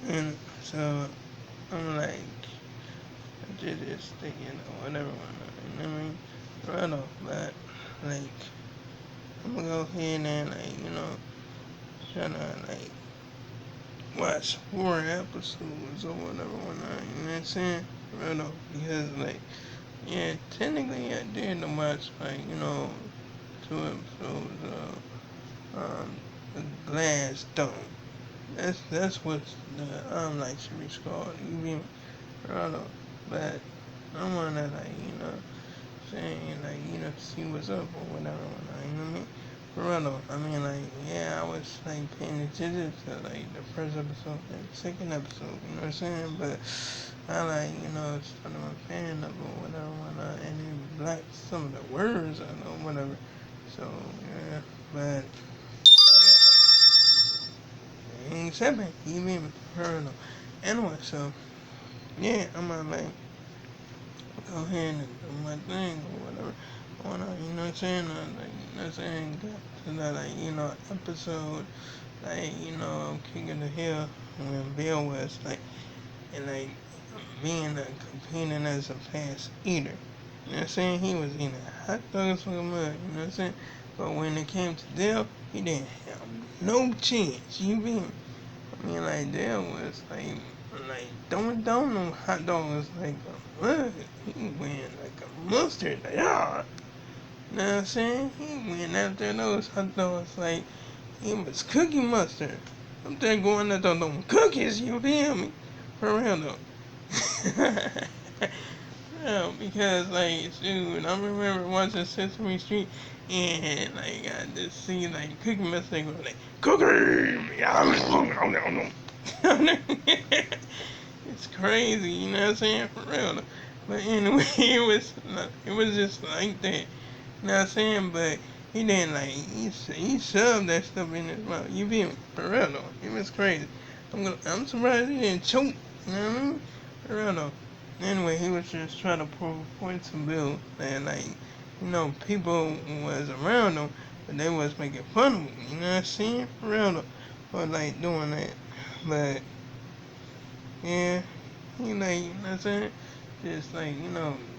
And so I'm like, I did this thing, whatever, you know what I mean? Right off, but like, I'm gonna go ahead and like, try to like watch 4 episodes or whatever, you know what I'm saying? Right off, because like, yeah, technically I did watch like, 2 episodes of the Glass Dome. That's what the like series called. You mean right off, but I wanna like, saying like, see what's up or whatever, you know what I mean? Corrado, I mean, like, yeah, I was like paying attention to like the first episode and the second episode, you know what I'm saying? But I like, started my fan of it or whatever, and then black some of the words, I know, whatever. So, yeah, but ain't something, you mean, Corrado. Anyway, so, yeah, I'm gonna like go ahead and do my thing or whatever. I wanna, you know what I'm saying? Like, you know what I'm saying? Got to that, like, episode, like, King of the Hill when Bill was like, and like, being competing as a fast eater. You know what I'm saying? He was eating hot dogs from the mud, you know what I'm saying? But when it came to Dale, he didn't have no chance. You feel me? I mean, like, Dale was like throwing down them hot dogs like a mud. He went like a mustard. Like, ah. You know what I'm saying? He went after those hot dogs like he was cookie mustard. I'm there going after them cookies, you feel me? For real though. Yeah, because like, dude, I remember watching Sesame Street and like I just see like Cookie Mustard go like cookie. It's crazy, you know what I'm saying? For real. Though. But anyway, it was just like that. You know what I'm saying? But he didn't like he shoved that stuff in his mouth. You feel me? For real though. It was crazy. I'm surprised he didn't choke. You know what I mean? For real though. Anyway, he was just trying to prove a point to Bill that like, people was around him, but they was making fun of him. You know what I'm saying? For real though. For like doing that. But yeah, he like, you know what I'm saying? Just like,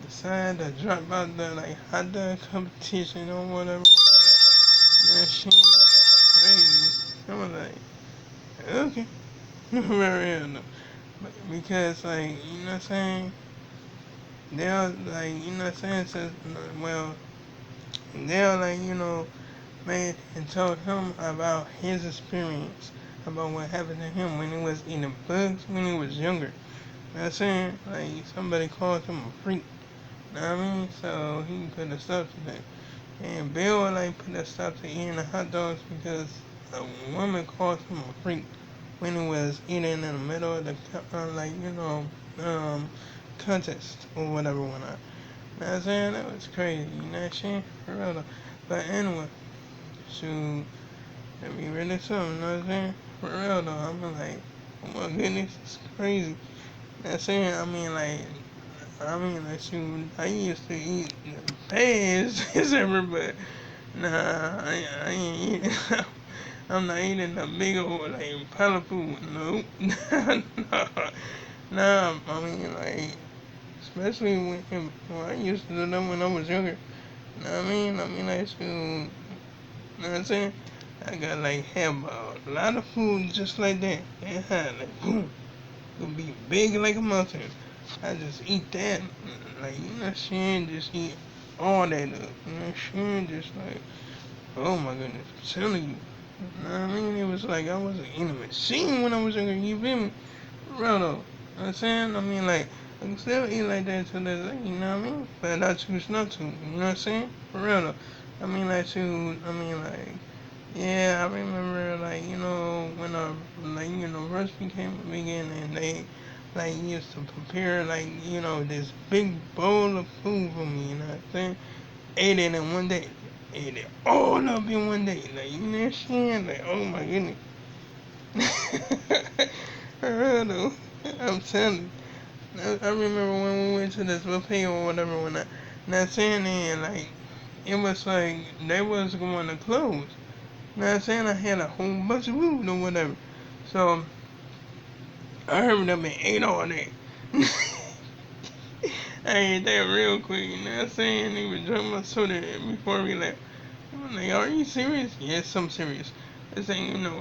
decide to drop out the like hot dog competition or whatever. That shit crazy. I was like, okay. Very real. But because like, you know what I'm saying? They're like, you know what I'm saying? So, well, they're like, made and told him about his experience, about what happened to him when he was eating bugs when he was younger. You know what I'm saying? Like, somebody called him a freak. You know what I mean? So he put a stop to that. And Bill like put a stop to eating the hot dogs because a woman called him a freak when he was eating in the middle of the contest or whatever went on. You know what I'm saying? That was crazy. You know what I'm saying? For real though. But anyway, shoot, let me really something. You know what I'm saying? For real though, I'm like, oh my goodness, it's crazy. You know what I'm saying? Like, shoot, I used to eat fast as ever, but nah, I ain't eating. I'm not eating the big old like pile of food. Nope. Nah, nah. I mean, like, especially when I used to do that when I was younger. You know what I mean? Like, shoot, you know what I'm saying? I got like have a lot of food just like that. And had like boom, it'll be big like a mountain. I just eat that, like, you know what I'm saying? Just eat all that up. You know what I'm saying? Just like, oh my goodness, I'm telling you. You know what I mean? It was like I was in a machine when I was younger. You feel me? Real though. You know what I'm saying? I mean, like, I can still eat like that to this day, you know what I mean? But I choose not to. You know what I'm saying? For real though. Yeah, I remember, like, when I, like, first became a vegan and they, like, used to prepare, like, this big bowl of food for me, you know what I'm saying? Ate it in one day. Ate it all up in one day. Like, you know what I'm saying? Like, oh my goodness. For real though. I'm telling you. I remember when we went to this buffet or whatever when I, not saying and like, it was like, they was going to close. You know what I'm saying? I had a whole bunch of food or whatever. So I hurried up and ate all that. I ate that real quick, you know what I'm saying? He was drinking my soda before we left. I'm like, are you serious? Yes, I'm serious. This ain't, you know.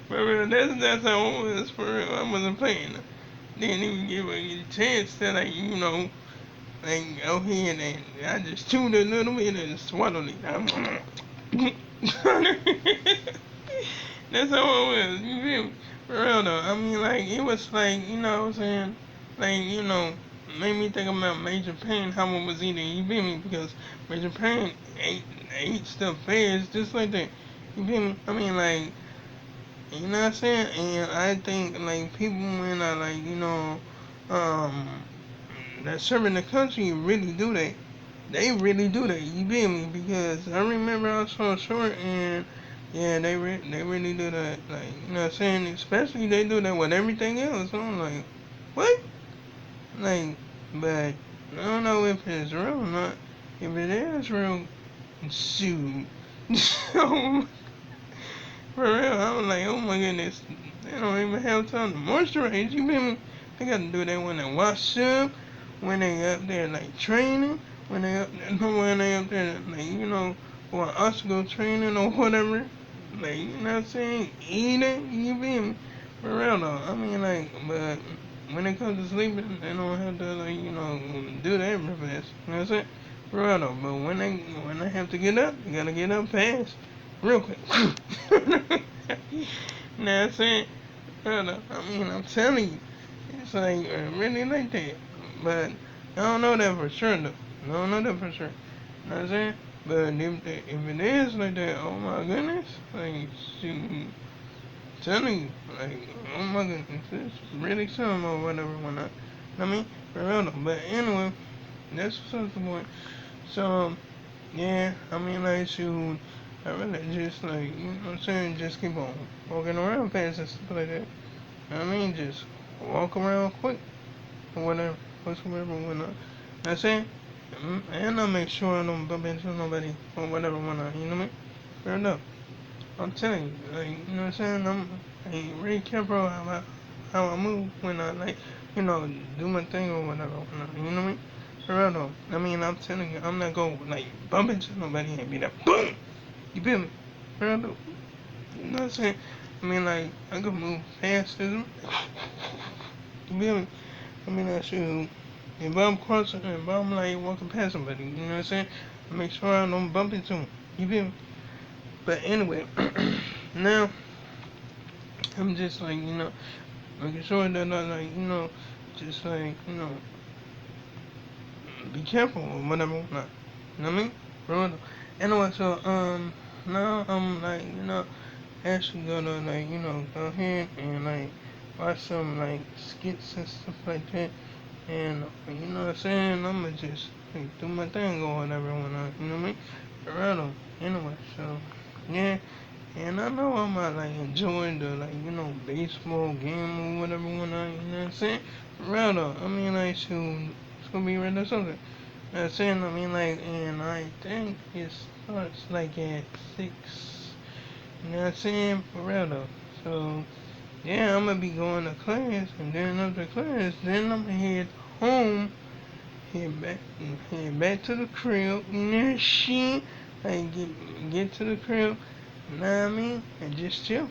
For real, that's how it was, for real. I wasn't playing. Didn't even give a chance to, like, you know, like, go ahead and I just chewed a little bit and swallowed it. That's how it was. You feel me? For real though. I mean, like it was like you know what I'm saying, like you know, made me think about Major Payne how I was eating. You feel me? Because Major Payne ate stuff fast just like that. You feel me? I mean, like you know what I'm saying. And I think like people when I like you know, um, that serving the country really do that. They really do that. You feel me? Because I remember I saw short and yeah, they really do that. Like you know what I'm saying? Especially they do that with everything else. So I'm like, what? Like, but I don't know if it's real or not. If it is real, shoot. So for real, I was like, oh my goodness, they don't even have time to moisturize. You feel me? They got to do that when they wash up, when they up there like training, when they up there, when they up there like you know, for obstacle training or whatever. Like you know what I'm saying? Eating, you feel me? For real though, I mean like, but when it comes to sleeping, they don't have to like you know do that real fast. You know what I'm saying? For real though, but when they have to get up, you gotta get up fast real quick. Now I'm saying, I mean, I'm telling you, it's like really like that. But I don't know that for sure though. I don't know that for sure. You know what I'm saying? But if it is like that, oh my goodness, like shoot, I'm telling you, like oh my goodness, it's really something or whatever when I. I mean, for real though. But anyway, that's what's the point. So yeah, I mean like shoot. I really just like, you know what I'm saying, just keep on walking around fast and stuff like that. You know what I mean? Just walk around quick or whatever, whatsoever, whatnot. That's it. And I make sure I don't bump into nobody or whatever, whatnot, you know what I mean? Fair enough. I'm telling you, like, you know what I'm saying? I'm like, really careful how I move when I, like, you know, do my thing or whatever, whatnot, you know what I mean? For real though. I mean, I'm telling you, I'm not going to, like, bump into nobody and be like, boom! You feel me? For real though. You know what I'm saying? I mean, like, I could move fast as them. You feel me? I mean, I should. If I'm crossing, if I'm like walking past somebody, you know what I'm saying? I make sure I don't bump into them. You feel me? But anyway, now I'm just like, you know, making sure that I like, you know, just like, you know, be careful or whatever. Not, you know what I mean? Bro. Anyway, so now I'm like, you know, actually gonna like, you know, go ahead and like watch some like skits and stuff like that. And you know what I'm saying? I'ma just like, do my thing or whatever when I, you know what I mean? For real though. Anyway, so yeah. And I know I might like enjoy the like, you know, baseball game or whatever when I, you know what I'm saying? For real though. I mean like shoot, it's gonna be right or something. You know what I'm saying? I mean like, and I think it starts like at 6. You know what I'm saying? For real though. So yeah, I'm gonna be going to class, and then after class, then I'm gonna head home, head back to the crib, you know shit. Like get to the crib, you know what I mean, and just chill.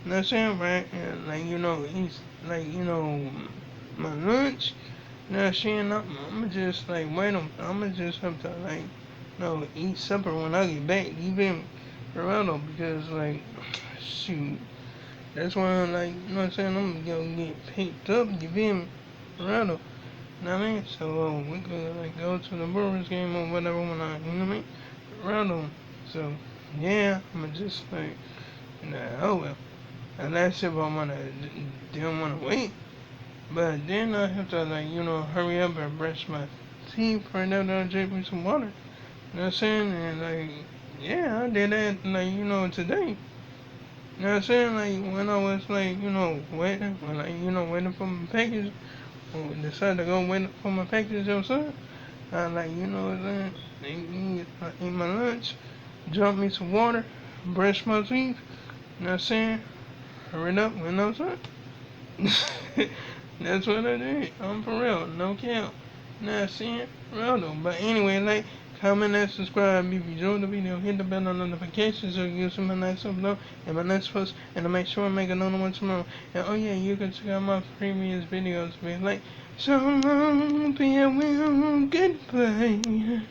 You know what I'm saying, right? And like you know, eat like you know my lunch. You know what I'm saying? I'ma just like wait. I'ma just have to like you know eat supper when I get back. You feel me? Around though, because like shoot. That's why I'm like, you know what I'm saying, I'm gonna get picked up, you feel me? Toronto. You know what I mean? So we could like go to the Brewers game or whatever when I, you know what I mean? Toronto. So yeah, I'ma just like, nah, oh well. And that's if I didn't wanna wait. But then I have to like, you know, hurry up and brush my teeth right after I drink me some water. You know what I'm saying? And like, yeah, I did that like, you know, today. You know what I'm saying? Like when I was like, you know, waiting, or like, you know, waiting for my package, or decided to go wait for my package or something. I like, you know what I'm saying? Eat my lunch, drink me some water, brush my teeth. You know what I'm saying? Hurry up, you know what I'm saying? That's what I did. I'm for real, no cap. Not saying real though. But anyway, like, comment, and subscribe. If you enjoyed the video, hit the bell on notifications so you can see my next upload and my next post. And to make sure I make another one tomorrow. And oh yeah, you can check out my previous videos. Be like, so long, farewell, goodbye.